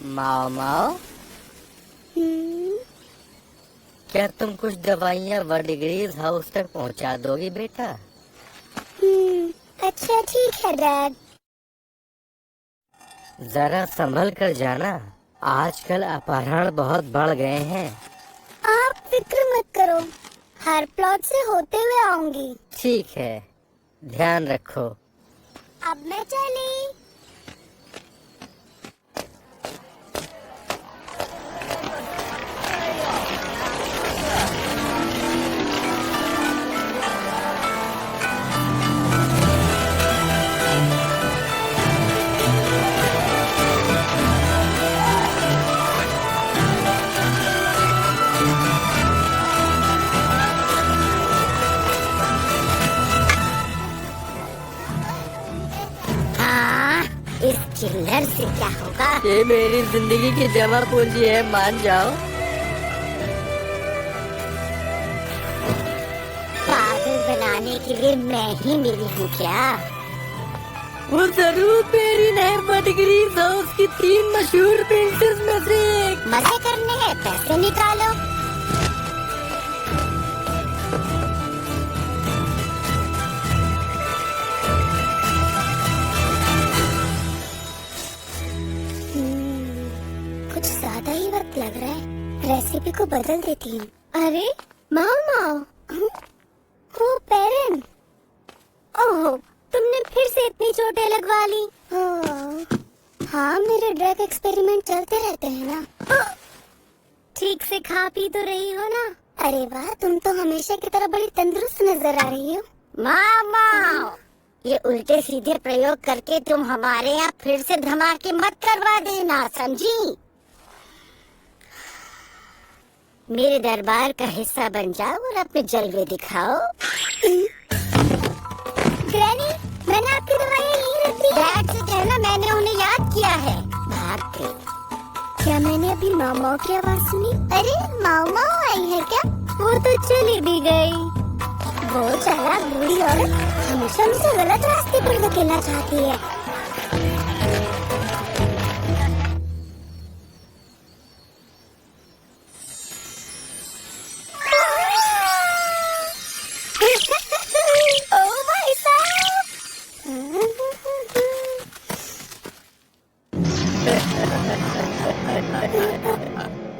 माओ माओ, क्या तुम कुछ दवाइयाँ वर्डिग्रीज हाउस तक पहुँचा दोगी बेटा? अच्छा ठीक है डैड। जरा संभल कर जाना, आजकल अपहरण बहुत बढ़ गए हैं। आप फिक्र मत करो, हर प्लॉट से होते हुए आऊंगी। ठीक है, ध्यान रखो। अब मैं चली। इस चिल्लर से क्या होगा? ये मेरी जिंदगी की जमा पूंजी है, मान जाओ। पागल बनाने के लिए मैं ही मिली हूँ क्या? वो जरूर मेरी नहर वर्डिग्रीज हाउस की 3 मशहूर पेंटर्स में से एक। मजे करने हैं, पैसे निकालो। कुछ ज्यादा ही वक्त लग रहा है, रेसिपी को बदल देती हूँ। अरे मामा, वो पेरेंट, ओह तुमने फिर से इतनी चोटें लगवा ली। हाँ मेरे ड्रग एक्सपेरिमेंट चलते रहते हैं ना। ठीक से खा पी तो रही हो ना? अरे वाह, तुम तो हमेशा की तरह बड़ी तंदुरुस्त नजर आ रही हो। मामा, ये उल्टे सीधे प्रयोग करके तुम हमारे यहाँ फिर से धमाके मत करवा देना, समझी? मेरे दरबार का हिस्सा बन जाओ और अपने जलवे दिखाओ। ग्रैनी, मैंने आपकी दवाइयाँ यहीं रख दी। डैड से कहना मैंने उन्हें याद किया है। भाग गए। क्या मैंने अभी मामा की आवाज सुनी? अरे मामा आई है क्या? वो तो चली भी गई। वो चालाक बूढ़ी औरत हमेशा मुझे गलत रास्ते पर धकेलना चाहती है। ओह भाई साहब!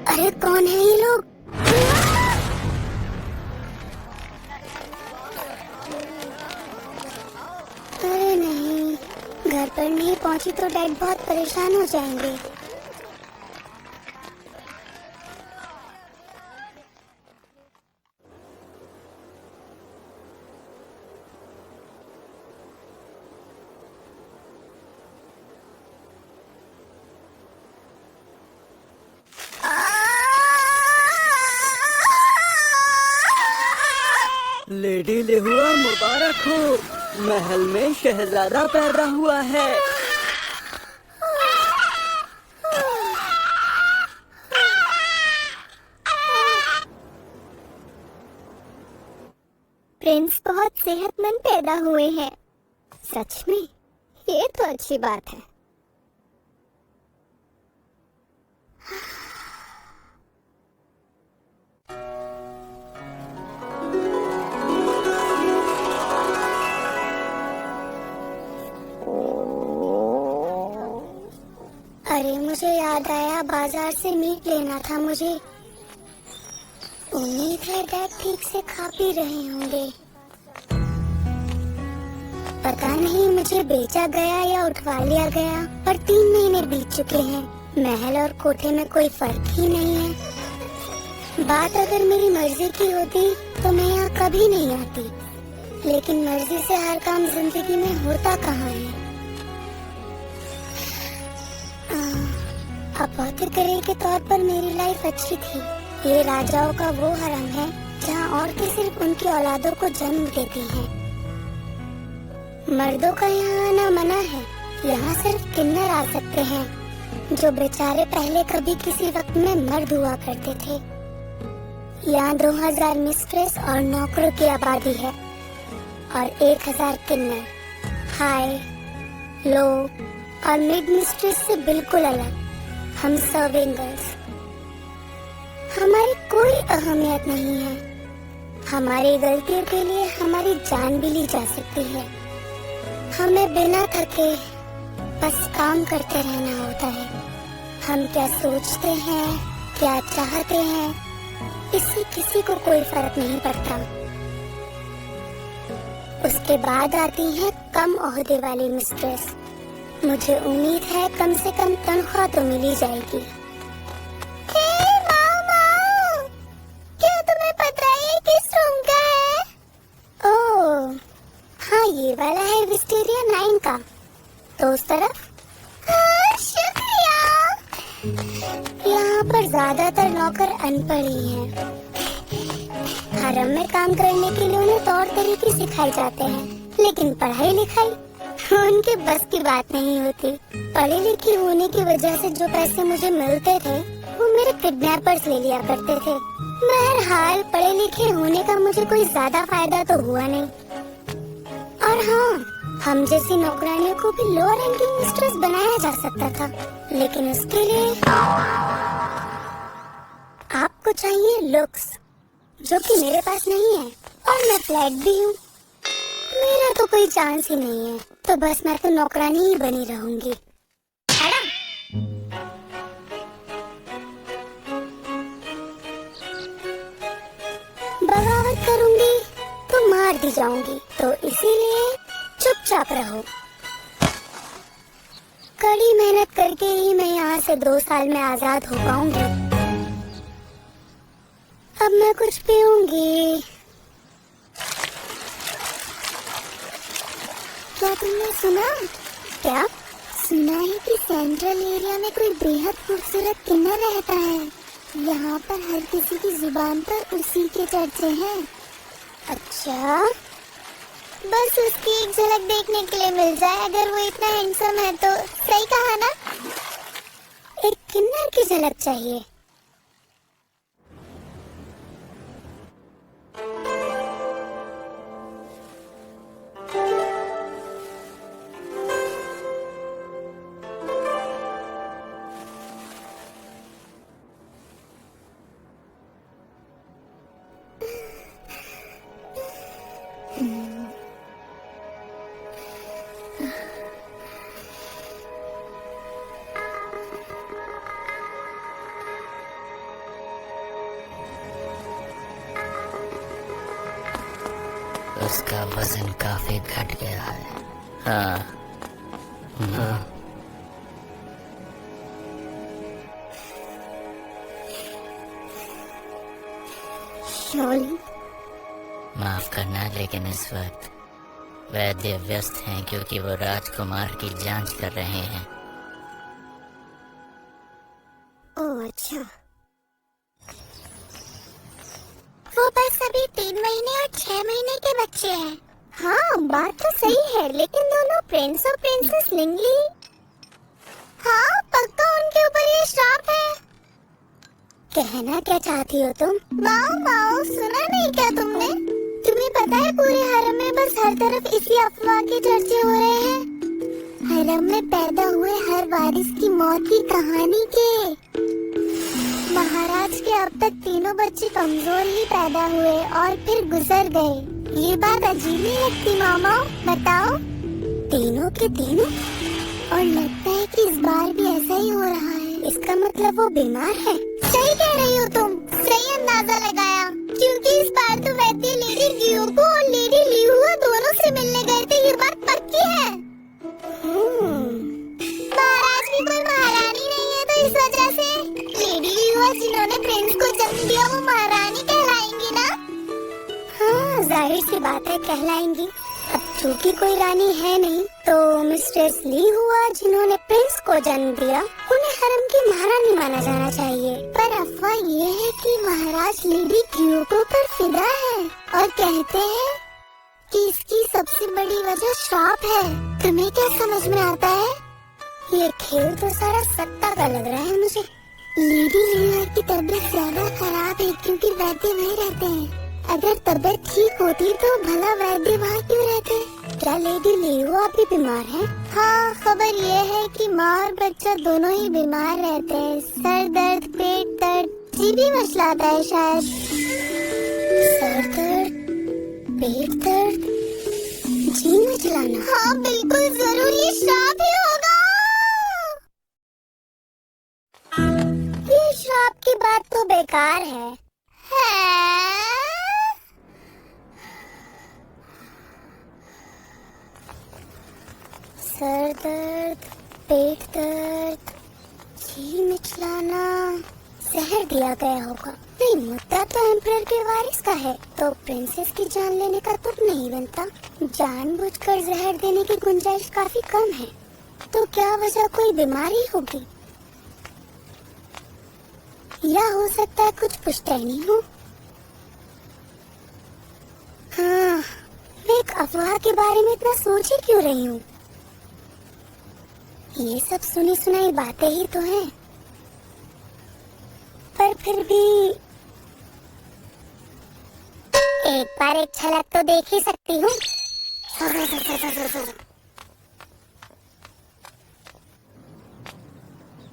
अरे कौन है ये लोग? अरे नहीं, घर पर नहीं पहुंची तो डैड बहुत परेशान हो जाएंगे। लेडी लेहुआ मुबारक हो, महल में शहजादा पैदा हुआ है। प्रिंस बहुत सेहतमंद पैदा हुए हैं। सच में, ये तो अच्छी बात है। अरे मुझे याद आया, बाजार से मीट लेना था मुझे। उम्मीद है डैड ठीक से खा पी रहे होंगे। पता नहीं मुझे बेचा गया या उठवा लिया गया, पर 3 महीने बीत चुके हैं। महल और कोठे में कोई फर्क ही नहीं है। बात अगर मेरी मर्जी की होती तो मैं यहाँ कभी नहीं आती, लेकिन मर्जी से हर काम जिंदगी में होता कहाँ है। अपोथेकरी के तौर पर मेरी लाइफ अच्छी थी। ये राजाओं का वो हरम है जहाँ औरतें सिर्फ उनकी औलादों को जन्म देती हैं। मर्दों का यहाँ आना मना है। यहाँ सिर्फ किन्नर आ सकते हैं, जो बेचारे पहले कभी किसी वक्त में मर्द हुआ करते थे। यहाँ 2000 मिस्ट्रेस और नौकरों की आबादी है और 1000 किन्नर। हाई, लो और मिड मिस्ट्रेस से बिल्कुल अलग। हम सर्विंग गर्ल्स, हमारी कोई अहमियत नहीं है। हमारी गलतियों के लिए हमारी जान भी ली जा सकती है। हमें बिना थके बस काम करते रहना होता है। हम क्या सोचते हैं, क्या चाहते हैं, इससे किसी को कोई फर्क नहीं पड़ता। उसके बाद आती है कम ओहदे वाली मिस्ट्रेस। मुझे उम्मीद है कम से कम तनख्वाह तो मिल ही जाएगी। क्या तुम्हें पता है किस रूम का है? ओह, हाँ ये वाला है विस्टेरिया 9 का। तो उस तरफ? हाँ, शुक्रिया। यहाँ पर ज्यादातर नौकर अनपढ़ ही हैं। हरम में काम करने के लिए उन्हें तौर तरीके सिखाए जाते हैं, लेकिन पढ़ाई लिखाई उनके बस की बात नहीं होती। पढ़े लिखे होने की वजह से जो पैसे मुझे मिलते थे वो मेरे किडनैपर्स ले लिया करते थे। बहरहाल पढ़े लिखे होने का मुझे कोई ज्यादा फायदा तो हुआ नहीं। और हाँ, हम जैसी नौकरानियों को भी लोअर रैंकिंग मिस्ट्रेस बनाया जा सकता था, लेकिन उसके लिए आपको चाहिए लुक्स, जो कि मेरे पास नहीं है। और मैं फ्लैट भी हूँ, मेरा तो कोई चांस ही नहीं है। तो बस मैं तो नौकरानी ही बनी रहूंगी। बगावत करूंगी तो मार दी जाऊंगी, तो इसीलिए चुपचाप रहो। कड़ी मेहनत करके ही मैं यहाँ से 2 साल में आजाद हो पाऊंगी। अब मैं कुछ पीऊंगी। क्या तुमने सुना? क्या सुना है कि सेंट्रल एरिया में कोई बेहद खूबसूरत किन्नर रहता है। यहाँ पर हर किसी की जुबान पर उसी के चर्चे हैं। अच्छा, बस उसकी एक झलक देखने के लिए मिल जाए। अगर वो इतना हैंडसम है तो सही कहा ना? एक किन्नर की झलक चाहिए। उसका वजन काफी घट गया है। हाँ, शोली, माफ करना, लेकिन इस वक्त वैद्य व्यस्त हैं क्योंकि वो राजकुमार की जांच कर रहे हैं। ओह अच्छा, वो बस अभी 3 महीने और 6 महीने के बच्चे हैं। हाँ बात तो सही है, लेकिन दोनों प्रिंस और प्रिंसेस लिंगली। हाँ पक्का उनके ऊपर ये श्राप है। कहना क्या चाहती हो तुम? माओ माओ, सुना नहीं क्या तुमने? तुम्हें पता है पूरे हरम में बस हर तरफ इसी अफवाह के चर्चे हो रहे हैं। हरम में पैदा हुए हर वारिस की मौत की कहानी के। महाराज के अब तक 3 बच्चे कमजोर ही पैदा हुए और फिर गुजर गए। ये बात अजीब नहीं लगती मामा? बताओ। तीनों के तीनों? और लगता है कि इस बार भी ऐसा ही हो रहा है। इसका मतलब वो बीमार है। सही कह रही हो तुम, सही अंदाजा लगाया। क्योंकि इस बार तो वैद्य लेडी गियोको और लेडी लिहुआ दोनों से मिलने गए थे, ये बात पक्की है। महाराज की कोई महारानी नहीं है, तो इस वजह से लेडी लिहुआ जिन्होंने प्रिंस को जन्म दिया वो महारानी कहलाएंगी ना? हाँ जाहिर सी बात है, कहलाएंगी। अब चूंकि कोई रानी है नहीं, तो मिस्ट्रेस ली हुआ जिन्होंने प्रिंस को जन्म दिया उन्हें हरम की महारानी माना जाना चाहिए। पर अफवाह ये है कि महाराज लेडी गियोको पर फिदा है और कहते हैं कि इसकी सबसे बड़ी वजह श्राप है। तुम्हें क्या समझ में आता है? ये खेल तो सारा सट्टा का लग रहा है मुझे। लेडी लिहुआ की तबीयत ज्यादा खराब है क्योंकि वैद्य वहीं रहते हैं। अगर तबीयत ठीक होती तो भला वैद्य वहाँ क्यों रहते? क्या लेडी लियुआ भी बीमार है? हाँ, खबर ये है कि माँ और बच्चा दोनों ही बीमार रहते हैं। सर दर्द, पेट दर्द, जी भी मचलाता है शायद। सर दर्द, पेट दर्द, जी मचलाना। हाँ बिल्कुल जरूर, ये श्राप ही होगा। ये श्राप की बात तो बेकार है। सर दर्द, पेट दर्द, जी मिचलाना, जहर दिया गया होगा। नहीं, मुद्दा तो एम्परर के वारिस का है, तो प्रिंसेस की जान लेने का तुक नहीं बनता। जानबूझकर जहर देने की गुंजाइश काफी कम है। तो क्या वजह कोई बीमारी होगी, या हो सकता है कुछ पुश्तैनी हो। हाँ, मैं एक अफवाह के बारे में इतना सोच ही क्यों रही हूँ। ये सब सुनी सुनाई बातें ही तो हैं, पर फिर भी एक बार एक झलक तो देख ही सकती हूँ।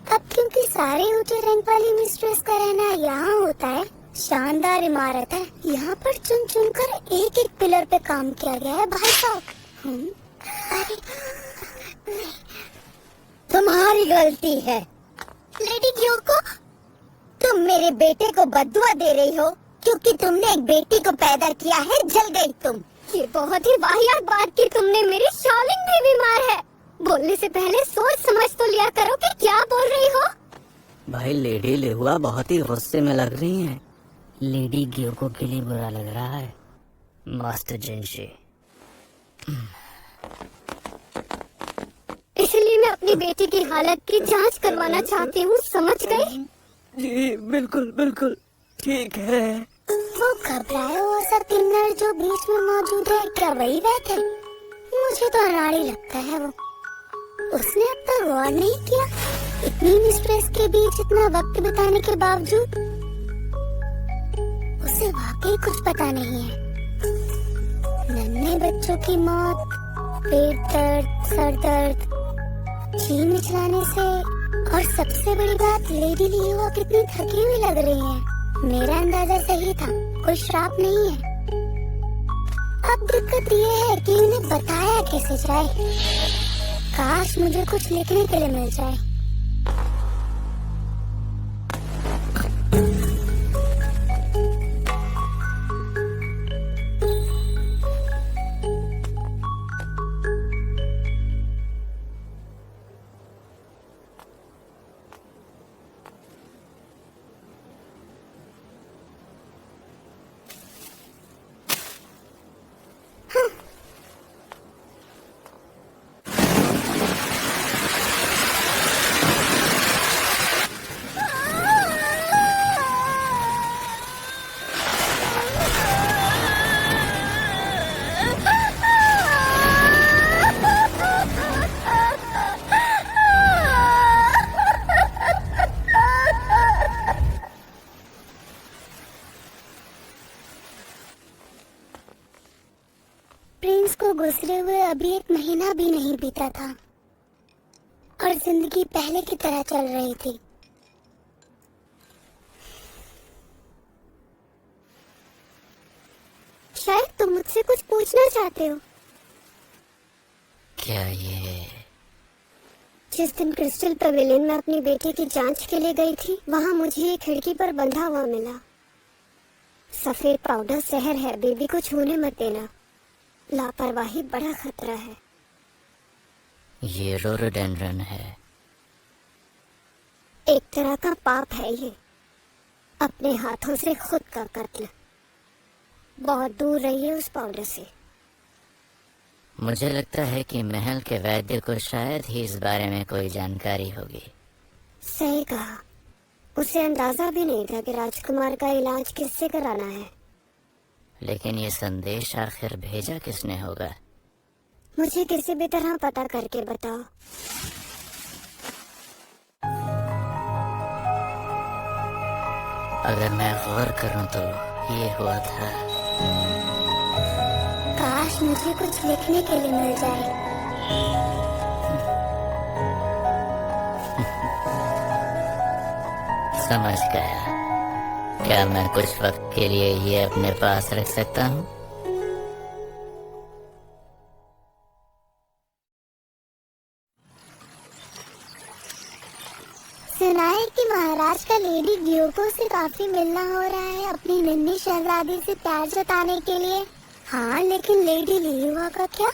अब क्योंकि सारे ऊंचे रैंक वाली मिस्ट्रेस का रहना यहाँ होता है, शानदार इमारत है, यहाँ पर चुन चुन कर एक एक पिलर पे काम किया गया है भाई साहब। अरे तुम्हारी गलती है लेडी क्योको, तुम मेरे बेटे को बद्दुआ दे रही हो क्योंकि तुमने एक बेटी को पैदा किया है। जल गई तुम। ये बहुत ही वाहियात बात की तुमने। मेरी शालिंग भी बीमार है। बोलने से पहले सोच समझ तो लिया करो कि क्या बोल रही हो। भाई लेडी लिहुआ बहुत ही गुस्से में लग रही हैं। लेडी ग्योको के लिए बुरा लग रहा है। मास्टर जिनशी, इसलिए मैं अपनी बेटी की हालत की जांच करवाना चाहती हूँ, समझ गए? जी बिल्कुल बिल्कुल ठीक है। वो घबराए हुआ सा किन्नर जो बीच में मौजूद है, क्या वही वह थे? मुझे तो अनाड़ी लगता है वो। उसने अब तक गौर नहीं किया, इतनी मिस्ट्रेस के बीच इतना वक्त बिताने के बावजूद उसे वाकई कुछ पता नहीं है। नन्हे बच्चों की मौत, पेट दर्द, सर दर्द, जी मिचलाने से, और सबसे बड़ी बात लेडी लियुआ कितनी थकी हुई लग रही है। मेरा अंदाजा सही था, कोई श्राप नहीं है। अब दिक्कत ये है कि उन्हें बताया कैसे जाए। काश मुझे कुछ लिखने के लिए मिल जाए। प्रिंस को गुजरे हुए अभी एक महीना भी नहीं बीता था और जिंदगी पहले की तरह चल रही थी। शायद तुम मुझसे कुछ पूछना चाहते हो। क्या ये जिस दिन क्रिस्टल पवेलियन में अपनी बेटी की जांच के लिए गई थी, वहाँ मुझे एक खिड़की पर बंधा हुआ मिला। सफेद पाउडर जहर है, बेबी को छूने मत देना। लापरवाही बड़ा खतरा है। ये रोडोडेंड्रन है। एक तरह का पाप है ये, अपने हाथों से खुद का कत्ल। बहुत दूर रहिए उस पाउडर से। मुझे लगता है कि महल के वैद्य को शायद ही इस बारे में कोई जानकारी होगी। सही कहा, उसे अंदाजा भी नहीं था कि राजकुमार का इलाज किससे कराना है। लेकिन ये संदेश आखिर भेजा किसने होगा? मुझे किसी भी तरह पता करके बताओ। अगर मैं गौर करूं तो ये हुआ था। काश मुझे कुछ लिखने के लिए मिल जाए। समझ गया। क्या मैं कुछ वक्त के लिए ये अपने पास रख सकता हूँ? सुना है कि महाराज का लेडी ग्योको से काफी मिलना हो रहा है अपनी नन्ही शहजादी से प्यार जताने के लिए। हाँ, लेकिन लेडी लियुआ का क्या?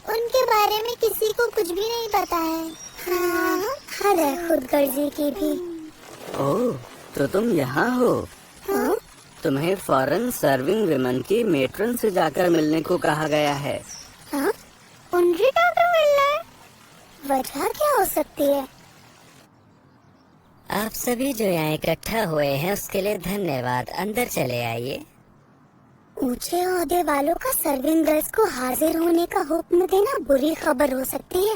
उनके बारे में किसी को कुछ भी नहीं पता है। हाँ, हद है खुदगर्जी की भी। ओह, तो तुम यहाँ हो? हाँ? तुम्हें फॉरेन सर्विंग विमेन की मेट्रन से जाकर मिलने को कहा गया है। हाँ? उनकी डॉक्टर मिलना है? वजह क्या हो सकती है? आप सभी जो यहाँ इकट्ठा हुए हैं उसके लिए धन्यवाद। अंदर चले आइए। ऊंचे ओहदे वालों का सर्विंग गर्ल्स को हाजिर होने का हुक्म देना बुरी खबर हो सकती है,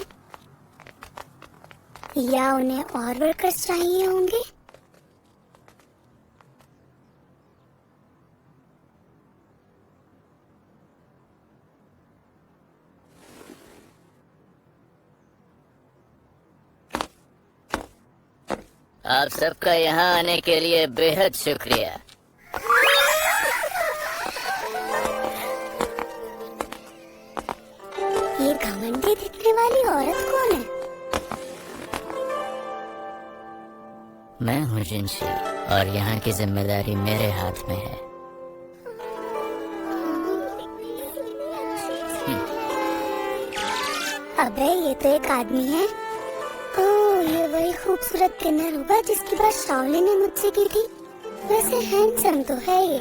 या उन्हें और वर्कर्स चाहिए होंगे। आप सबका यहाँ आने के लिए बेहद शुक्रिया। ये घमंडी दिखने वाली औरत कौन है? मैं हूँ जिनशी और यहाँ की जिम्मेदारी मेरे हाथ में है। अबे, ये तो एक आदमी है। ओह, ये वही खूबसूरत किन्नर होगा जिसकी बात शाओलिन ने मुझसे की थी। वैसे हैंडसम तो है ये,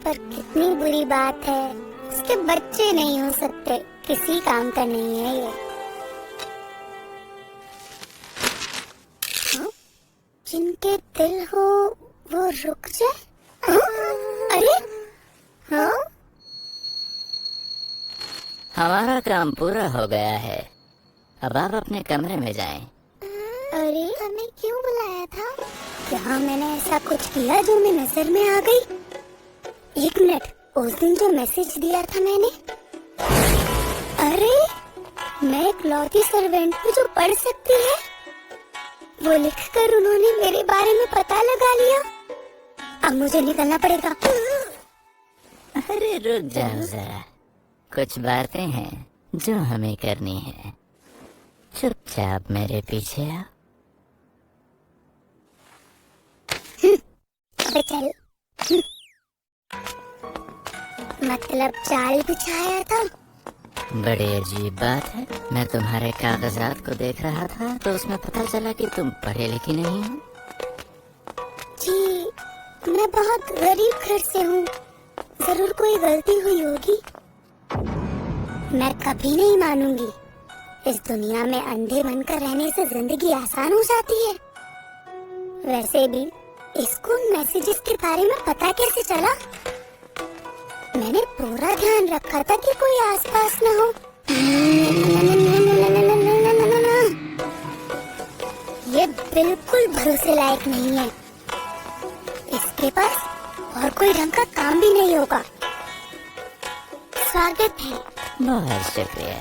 पर कितनी बुरी बात है, उसके बच्चे नहीं हो सकते। किसी काम का नहीं है ये। हाँ? जिनके दिल हो वो रुक जाए। हाँ? अरे हाँ, हमारा काम पूरा हो गया है। अब आप अपने कमरे में जाएं। अरे हमें क्यों बुलाया था? क्या मैंने ऐसा कुछ किया जो मैं नजर में आ गई? एक मिनट, उस दिन जो मैसेज दिया था मैंने। अरे, मैं एक लौती सर्वेंट हूँ जो पढ़ सकती है। वो लिखकर उन्होंने मेरे बारे में पता लगा लिया। अब मुझे निकलना पड़ेगा। अरे रुक जाओ जरा, कुछ बातें हैं जो हमें करनी है। चुपचाप मेरे पीछे आओ। अबे चल। मतलब चाल बिछाया था। बड़ी अजीब बात है, मैं तुम्हारे कागजात को देख रहा था तो उसमें पता चला कि तुम पढ़े लिखे नहीं हो। जी, मैं बहुत गरीब घर से हूँ। जरूर कोई गलती हुई होगी। मैं कभी नहीं मानूंगी। इस दुनिया में अंधे बनकर रहने से जिंदगी आसान हो जाती है। वैसे भी इसको मैसेजेस के बारे में पता कैसे चला? मैंने पूरा ध्यान रखा था कि कोई आसपास न हो। ये बिल्कुल भरोसे लायक नहीं है। इसके पास और कोई ढंग का काम भी नहीं होगा। स्वागत है। बहुत शुक्रिया।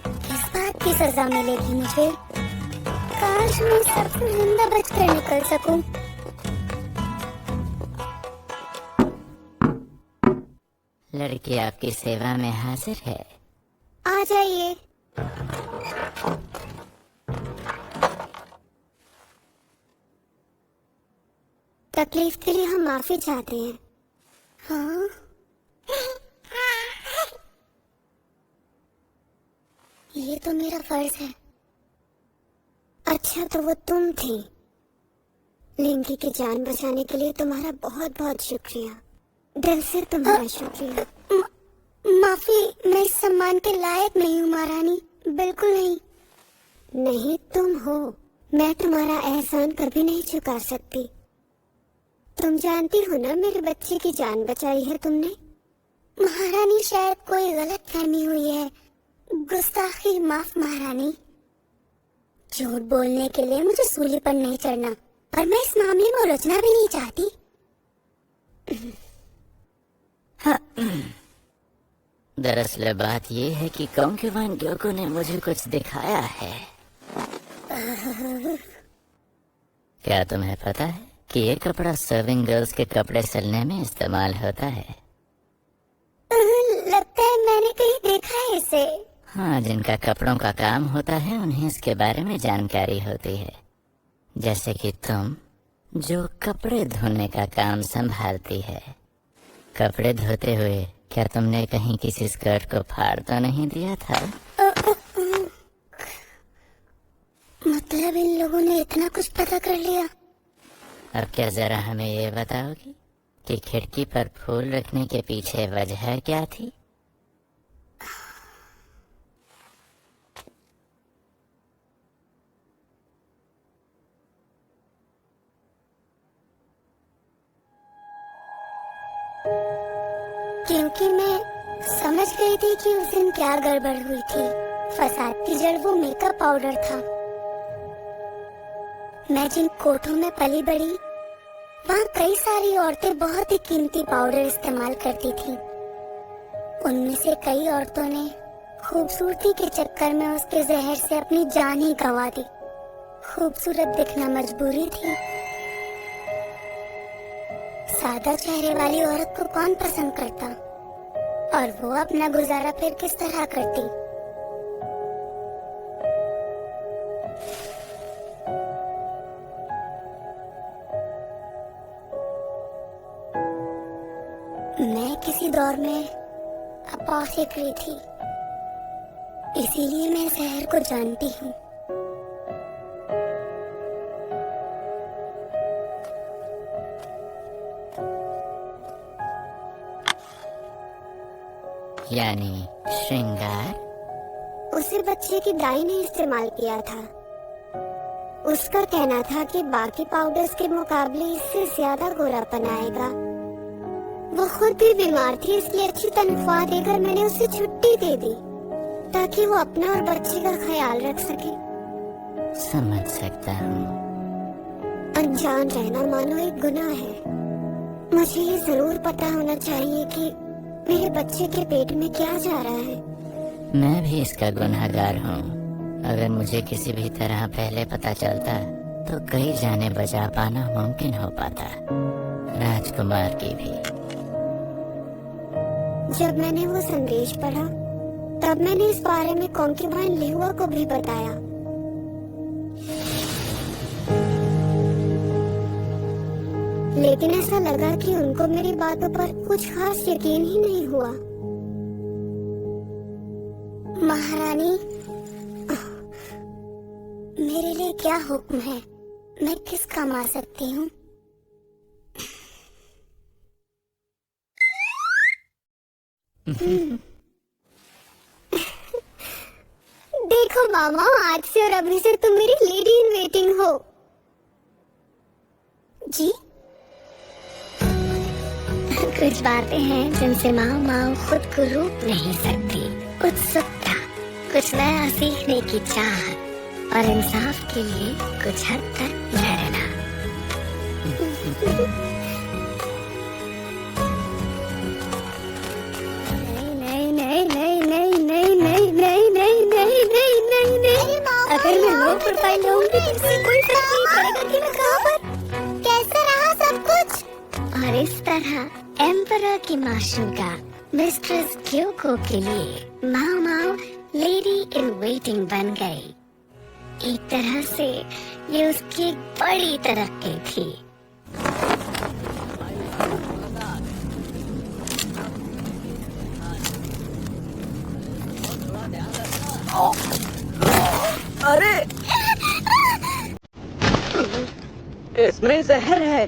किस बात की सजा मिलेगी मुझे? काश मैं सबसे जिंदा बचकर निकल सकूं। लड़की आपकी सेवा में हाजिर है। आ जाइए। तकलीफ के लिए हम माफी चाहते हैं। हाँ? ये तो मेरा फर्ज है। अच्छा, तो वो तुम थी। लिंकी की जान बचाने के लिए तुम्हारा बहुत बहुत शुक्रिया। दिल से तुम्हारा शुक्रिया। माफी, मैं इस सम्मान के लायक नहीं हूँ महारानी, बिल्कुल नहीं। नहीं तुम हो। मैं तुम्हारा एहसान कभी नहीं चुका सकती। तुम जानती हो ना, मेरे बच्चे की जान बचाई है तुमने। महारानी, शायद कोई गलत फहमी हुई है। गुस्ताखी माफ महारानी। झूठ बोलने के लिए मुझे सूली पर नहीं चढ़ना, पर मैं इस मामले में उलझना भी नहीं चाहती। दरअसल बात ये है कि कॉन्क्यूबाइन ग्योको ने मुझे कुछ दिखाया है। क्या तुम्हें पता है कि ये कपड़ा सर्विंग गर्ल्स के कपड़े सिलने में इस्तेमाल होता है? लगता है मैंने कहीं देखा है इसे। हाँ, जिनका कपड़ों का काम होता है उन्हें इसके बारे में जानकारी होती है। जैसे कि तुम, जो कपड़े धोने का काम संभालती है। कपड़े धोते हुए क्या तुमने कहीं किसी स्कर्ट को फाड़ तो नहीं दिया था? मतलब इन लोगों ने इतना कुछ पता कर लिया। अब क्या जरा हमें ये बताओगी कि खिड़की पर फूल रखने के पीछे वजह क्या थी? क्योंकि मैं समझ गई थी कि उस दिन क्या गड़बड़ हुई थी। फसाद की जड़ वो मेकअप पाउडर था। मैं जिन कोठों में पली बड़ी, वहाँ कई सारी औरतें बहुत ही कीमती पाउडर इस्तेमाल करती थीं। उनमें से कई औरतों ने खूबसूरती के चक्कर में उसके जहर से अपनी जान ही गंवा दी। खूबसूरत दिखना मजबूरी थी। सादा चेहरे वाली औरत को कौन पसंद करता, और वो अपना गुजारा फिर किस तरह करती। मैं किसी दौर में अपोथेकेरी थी, इसीलिए मैं जहर को जानती हूँ। यानी श्रृंगार? उसे बच्चे की दाई ने इस्तेमाल किया था। उसका कहना था कि बाकी पाउडर्स के मुकाबले इससे ज्यादा गोरापन आएगा। वो खुद भी बीमार थी, इसलिए अच्छी तनख्वाह देकर मैंने उसे छुट्टी दे दी ताकि वो अपना और बच्चे का ख्याल रख सके। समझ सकता हूँ। अनजान रहना मानो एक गुनाह है। मुझे ये जरूर पता होना चाहिए कि मेरे बच्चे के पेट में क्या जा रहा है। मैं भी इसका गुनहगार हूँ। अगर मुझे किसी भी तरह पहले पता चलता तो कई जाने बचा पाना मुमकिन हो पाता, राजकुमार की भी। जब मैंने वो संदेश पढ़ा तब मैंने इस बारे में कॉन्क्यूबाइन लिहुआ को भी बताया। लेकिन ऐसा लगा कि उनको मेरी बातों पर कुछ खास यकीन ही नहीं हुआ। महारानी, मेरे लिए क्या हुक्म है? मैं किस काम आ सकती हूँ? देखो मामा, आज से और अभी से तुम मेरी लेडी इन वेटिंग हो। जी? कुछ बातें हैं जिनसे माओ माओ खुद को रोक नहीं सकती। उत्सुकता, कुछ नया सीखने की चाहत और इंसाफ के लिए कुछ हद तक लड़ना। नहीं नहीं नहीं नहीं नहीं नहीं नहीं नहीं नहीं नहीं नहीं नहीं। अगर मैं लो प्रोफाइल होंगी तो इससे कोई फर्क नहीं पड़ेगा कि मैं कहाँ पर कैसे रहा सब कुछ। और इस तरह एम्परर की माशूका मिस्ट्रेस क्योको के लिए माओ माओ लेडी इन वेटिंग बन गई। एक तरह से ये उसकी एक बड़ी तरक्की थी। अरे इसमें जहर है।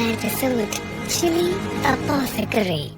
episode Chili Apothecary.